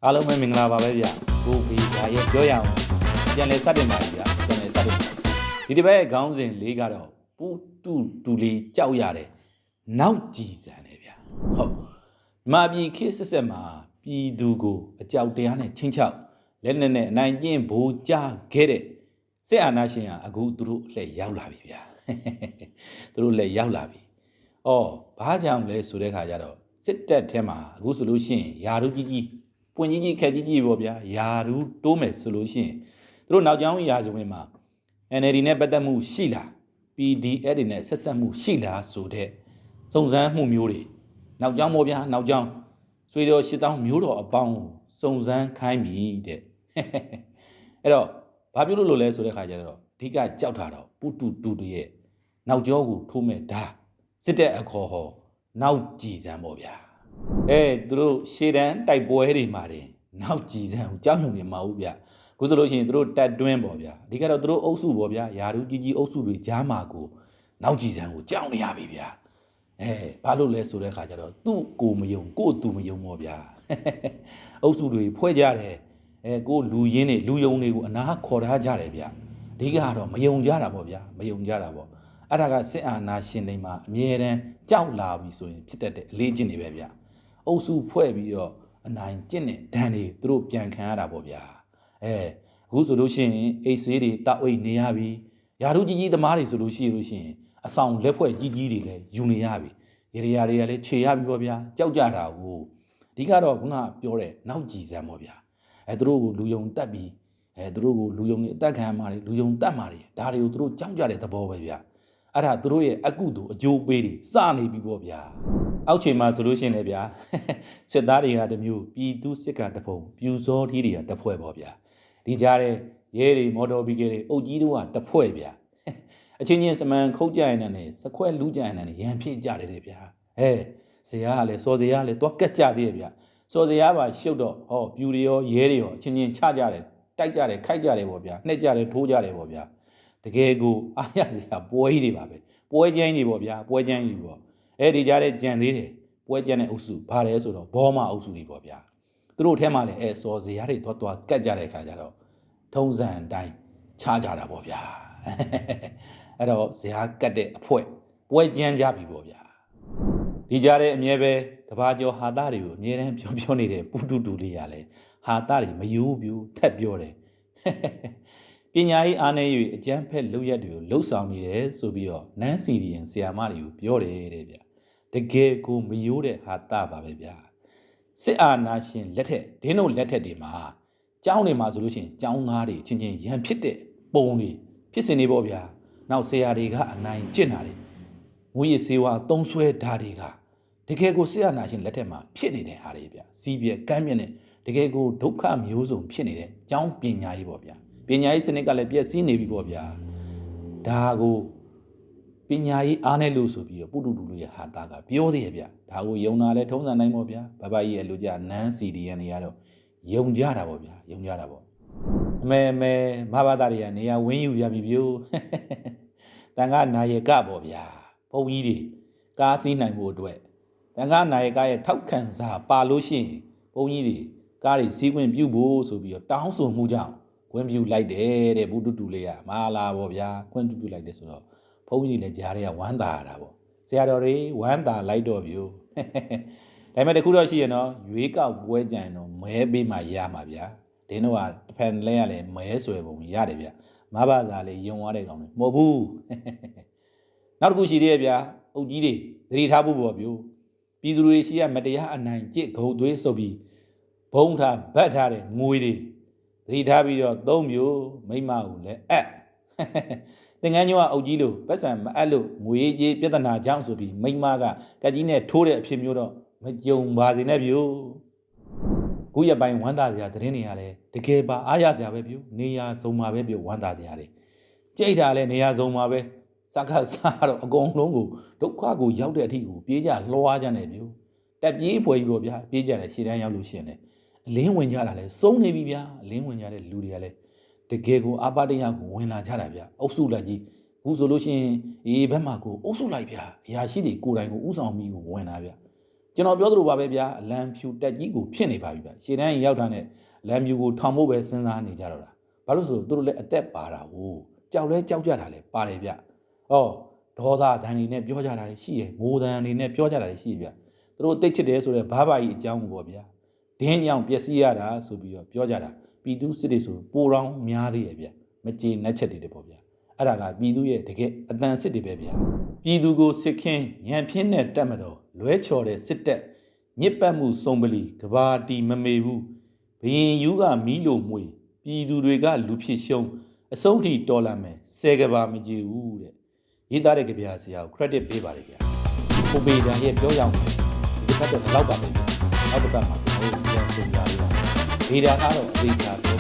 အားလုံးပဲမင်္ဂလာပါပဲဗျကိုဘီဒါရဲ့ပြောရအောင်ပြန်လဲစတင်ပါပြီဗျပြန်လဲစတင်ပါဒီတစ်ပတ်ခေါင်းစဉ်လေးကတော့ပူတူတူလေးကြောက်ရတယ်နောက်ကြည်စံတယ်ဗျဟုတ်မာပြည်ခေတ်ဆက်မှာပြည်သူကိုအကြောက်တရားနဲ့ချင်းချောက်လက်နဲ့အနိုင်ကျင့်ဘိုးကြခဲ့တဲ့စစ်အာဏာရှင်ကအခုသူတို့လှည့်ရောက်လာပြီဗျသူတို့လှည့်ရောက်လာပြီအော်ဘာကြောင့်လဲဆိုတဲ့ခါကျတော့စစ်တပ်ထဲမှာအခုဆိုလို့ရှိရင်ယာရုကြီးပွင့်ကြီးခက်ကြီးပေါ့ဗျာယာရုတိုးမယ်ဆိုလို့ရှိရင်သူတို့နောက်ကျောင်းရာဇဝင်မှာ NLD နဲ့ပတ်သက်မှုရှိလား PDF တွေနဲ့ဆက်ဆက်မှုရှိလားဆိုတဲ့စုံစမ်းမှုမျိုးတွေနောက်ကျောင်းပေါ့ဗျာနောက်ကျောင်းဆွေတော်8000မျိုးတော်အပေါင်းစုံစမ်းခိုင်းပြီတဲ့အဲ့တော့ဘာပြောလို့လဲဆိုတဲ့ခါကျတော့အဓိကကြောက်တာတော့ပုတူတူတွေရဲ့နောက်ကျောကိုထိုးမဲ့ဓာစစ်တဲ့အခေါ်ဟောနောက်ကြည်စံပေါ့ဗျာသူတို့ရှေ့တန်းတိုက်ပွဲတွေမှာတင်နောက်ကြည်စံကိုကြောက်ရွံ့နေမှာဟုတ်ဗျာခုဆိုလို့ရှိရင်သူတို့တက်တွင်းပေါ့ဗျာအဓိကတော့သူတို့အုပ်စုပေါ့ဗျာယာရုကြီးအုပ်စုတွေကြားမှာကိုနောက်ကြည်စံကိုကြောက်နေရပြီဗျာဘာလို့လဲဆိုတဲ့ခါကျတော့သူ့ကိုမယုံကိုသူမယုံပေါ့ဗျာအုပ်စုတွေဖွဲ့ကြတယ်ကိုလူရင်းတွေလူယုံတွေကိုအနာခေါ်ထားကြတယ်ဗျာအဓိကတော့မယုံကြတာပေါ့ဗျာမယုံကြတာပေါ့အဲ့ဒါကစစ်အာဏာရှင်တွေမှာအမြဲတမ်းကြောက်လာပြီဆိုရင်ဖြစ်တတ်တဲ့အလေးကျင့်တွေပဲဗျာအုပ်စုဖွဲ့ပြီးတော့အနိုင်ကျင့်တဲ့ဒဏ်တွေသူတို့ပြန်ခံရတာပေါ့ဗျာအခုဆိုလို့ရှိရင်အိတ်ဆေးတွေတောက်အိတ်နေရပြီယာရုကြီးသမားတွေဆိုလို့ရှိရင်အဆောင်လက်ဖွဲ့ကြီးတွေလည်းယူနေရပြီရေရာတွေကလည်းခြေရပြီပေါ့ဗျာကြောက်ကြတာကိုအဓိကတော့ခုနပြောတဲ့နောက်ကြည်စံပေါ့ဗျာသူတို့ကိုလူယုံတက်ပြီးသူတို့ကိုလူယုံနေအသက်ခံမှာတွေလူယုံတက်မှာတွေဒါတွေကိုသူတို့ကြောက်ကြတဲ့သဘောပဲဗျာအဲ့ဒါသူတို့ရဲ့အကုသို့အကျိုးပေးတွေစနေပြီပေါ့ဗျာအောက်ချိန်မှာဆိုလို့ရှိရင်လည်းဗျာစစ်သားတွေကတမျိုးပြည်သူစစ်ကတဖုံပြူစောထီးတွေကတဖွဲ့ပေါ့ဗျာဒီကြားတဲ့ရဲတွေမော်တော်ဘီကယ်တွေအုပ်ကြီးတို့ကတဖွဲ့ဗျာအချင်းချင်းစမန်ခုတ်ကြရင်နဲ့စခွဲလူးကြရင်နဲ့ရန်ဖြစ်ကြတယ်လေဗျာဇေယျကလည်းစော်ဇေယျကလည်းတော့ကက်ကြသေးရဲ့ဗျာစော်ဇေယျပါရှုပ်တော့ဟောပြူတွေရောရဲတွေရောအချင်းချင်းချကြတယ်တိုက်ကြတယ်ခိုက်ကြတယ်ပေါ့ဗျာနှက်ကြတယ်ထိုးကြတယ်ပေါ့ဗျာတကယ်ကိုအားရစရာပွဲကြီးတွေပါပဲပွဲကျင်းကြီးပေါ့ဗျာပွဲကျင်းကြီးပေါ့ဒီကြားတဲ့ကြံသေးတယ်ပွဲကျင်းတဲ့အုပ်စုဘာလဲဆိုတော့ဘောမအုပ်စုတွေပေါ့ဗျာသူတို့ထဲမှာလည်းစော်ဇေယျတွေသွားကက်ကြတဲ့ခါကျတော့ထုံးစံအတိုင်းချကြတာပေါ့ဗျာအဲ့တော့ဇေယျကတ်တဲ့အဖွဲပွဲကျင်းကြပြီပေါ့ဗျာဒီကြားတဲ့အမြဲပဲကဘာကျော်ဟာသားတွေကိုအမြဲတမ်းပြောနေတဲ့ပူတူတူလေးရလဲဟာသားတွေမယိုးပြူထက်ပြောတယ်ပညာရေးအားနည်း၍အကျန်းဖက်လုပ်ရက်တွေကိုလှုပ်ဆောင်နေတယ်ဆိုပြီးတော့နန်းစီရီယန်ဆရာမတွေကိုပြောတယ်တဲ့ဗျတကယ်ကိုမယိုးတဲ့ဟာသားပါပဲဗျာစစ်အာဏာရှင်လက်ထက်ဒင်းတို့လက်ထက်တွေမှာကျောင်းတွေမှာဆိုလို့ရှိရင်ကျောင်းသားတွေချင်းချင်းရန်ဖြစ်တဲ့ပုံတွေဖြစ်စင်နေပေါ့ဗျာနောက်ဆရာတွေကအနိုင်ကျင့်တာတွေငွေရစေဝါသုံးဆွဲဓာတ်တွေကတကယ်ကိုစစ်အာဏာရှင်လက်ထက်မှာဖြစ်နေတဲ့ဟာတွေဗျစီးပြက်ကမ်းမြက်နဲ့တကယ်ကိုဒုက္ခမျိုးစုံဖြစ်နေတဲ့ကျောင်းပညာရေးပေါ့ဗျာပညာရေးစနစ်ကလည်းပြည့်စည်နေပြီပေါ့ဗျာဒါကိုပညာရေးအားနဲ့လို့ဆိုပြီးတော့ပုတူတူရဲ့ဟာတာကပြောသေးရဲ့ဗျဒါကိုယုံတာလဲထုံးစံနိုင်ပေါ့ဗျာဘဘကြီးရဲ့လူကြနန်းစီဒီယန်တွေကတော့ယုံကြတာပေါ့ဗျာယုံကြတာပေါ့အမေမဘာသာတွေကနေရာဝင်းယူပြပြီပြို့တန်ခါနာယကပေါ့ဗျာဘုံကြီးတွေကားစီးနိုင်ဖို့အတွက်တန်ခါနာယကရဲ့ထောက်ခံစာပါလို့ရှိရင်ဘုံကြီးတွေကားတွေစီးခွင့်ပြုဖို့ဆိုပြီးတော့တောင်းဆိုမှုကြောင့်ခွင့်ပြုလိုက်တယ်တဲ့ဘူးတူတူလေးကမလာပေါ့ဗျာခွင့်ပြုလိုက်တယ်ဆိုတော့ဘုန်းကြီးတွေလည်းကြားတွေကဝမ်းသာရတာပေါ့ဆရာတော်တွေဝမ်းသာလိုက်တော့ပြီဒါပေမဲ့တခုတော့ရှိရနော်ရွေးကောက်ပွဲကြံတော့မဲပေးမှရမှာဗျာဒင်းတို့ကတစ်ဖက်လဲရလဲမဲဆွဲပုံရတယ်ဗျာမဘာသာလေးယုံသွားတဲ့ကောင်တွေမဟုတ်ဘူးနောက်တစ်ခုရှိသေးရဲ့ဗျာအုပ်ကြီးတွေသတိထားဖို့ပေါ့ဗျိုပြည်သူတွေရှိရမတရားအနိုင်ကျင့်ဂုံသွေးဆိုပြီးဘုံထားဗတ်ထားတဲ့ငွေတွေသတိထားပြီးတော့သုံးမျိုးမိမကိုလည်းသင်္ကန်းကျောင်းကအုပ်ကြီးလို့ပတ်စံမအပ်လို့ငွေကြီးပြဿနာကြောင့်ဆိုပြီးမိမကကကြီးနဲ့ထိုးတဲ့အဖြစ်မျိုးတော့မကြုံပါစေနဲ့ဗျို့ခုရပိုင်းဝမ်းသာစရာသတင်းတွေရတယ်တကယ်ပါအားရစရာပဲဗျို့နေရာစုံမှာပဲဗျို့ဝမ်းသာစရာတွေကြိတ်တာလဲနေရာစုံမှာပဲစကားစားတော့အကုန်လုံးကိုဒုက္ခကိုရောက်တဲ့အထိကိုပြေးကြလွှားကြတယ်ဗျို့တက်ပြေးဖွယ်ကြီးပေါ့ဗျာပြေးကြတယ်ရှေ့တန်းရောက်လို့ရှိရင်လည်းအလင်းဝင်ကြတာလဲစုံနေပြီဗျာအလင်းဝင်ကြတဲ့လူတွေကလည်းတကယ်ကိုအာပါတရကိုဝင်လာကြတာဗျအုပ်စုလိုက်ကြီးခုဆိုလို့ရှိရင်ဘက်မှာကိုအုပ်စုလိုက်ဗျအရာရှိတွေကိုယ်တိုင်ကိုဥဆောင်ပြီးကိုဝင်လာဗျ ကျွန်တော်ပြောသလိုပါပဲဗျာအလံဖြူတက်ကြီးကိုဖြစ်နေပါပြီဗျာရှေ့တန်းရောက်တာနဲ့လမ်းဖြူကိုထောင်ဖို့ပဲစဉ်းစားနေကြတော့တာဘာလို့ဆိုသူတို့လည်းအသက်ပါတာကိုကြောက်လဲကြောက်ကြတာလဲပါတယ်ဗျဟောဒေါသဒဏ်တွေနဲ့ပြောကြတာလည်းရှိရယ်ငိုဒဏ်တွေနဲ့ပြောကြတာလည်းရှိရဗျသူတို့တိတ်ချစ်တယ်ဆိုတော့ဘာဘာကြီးအကြောင်းကိုပေါ့ဗျာဒင်းကြောင်ပျက်စီးရတာဆိုပြီးတော့ပြောကြတာပြည်သူစစ်တွေဆိုပိုတောင်များသေးရဲ့ဗျမကြေနှက်ချက်တွေတပေါ့ဗျအဲ့ဒါကပြည်သူရဲ့တကယ်အတန်စစ်တွေပဲဗျပြည်သူကိုစစ်ခင်းညံဖျင်းနဲ့တက်မတော်လွဲချော်တဲ့စစ်တက်ညစ်ပတ်မှုစုံပလီကဘာတီမမေဘူးဘရင်ယူကမီးလိုမွေပြည်သူတွေကလူဖြစ်ရှုံးအဆုံးထိတော်လာမယ်ဆယ်ကဘာမကြည့်ဘူးတဲ့ရေးသားတဲ့ကြပြဆရာကို credit ပေးပါလေဗျာကိုပေတန်ရဲ့ပြောရအောင်ဒီတစ်ခါတော့လောက်ပါမယ်နောက်တစ်ပတ်မှာကျွန်တော်တို့ပြန်ဆုံးကြရအောင်ဒေတာကတော့ဒေတာပြော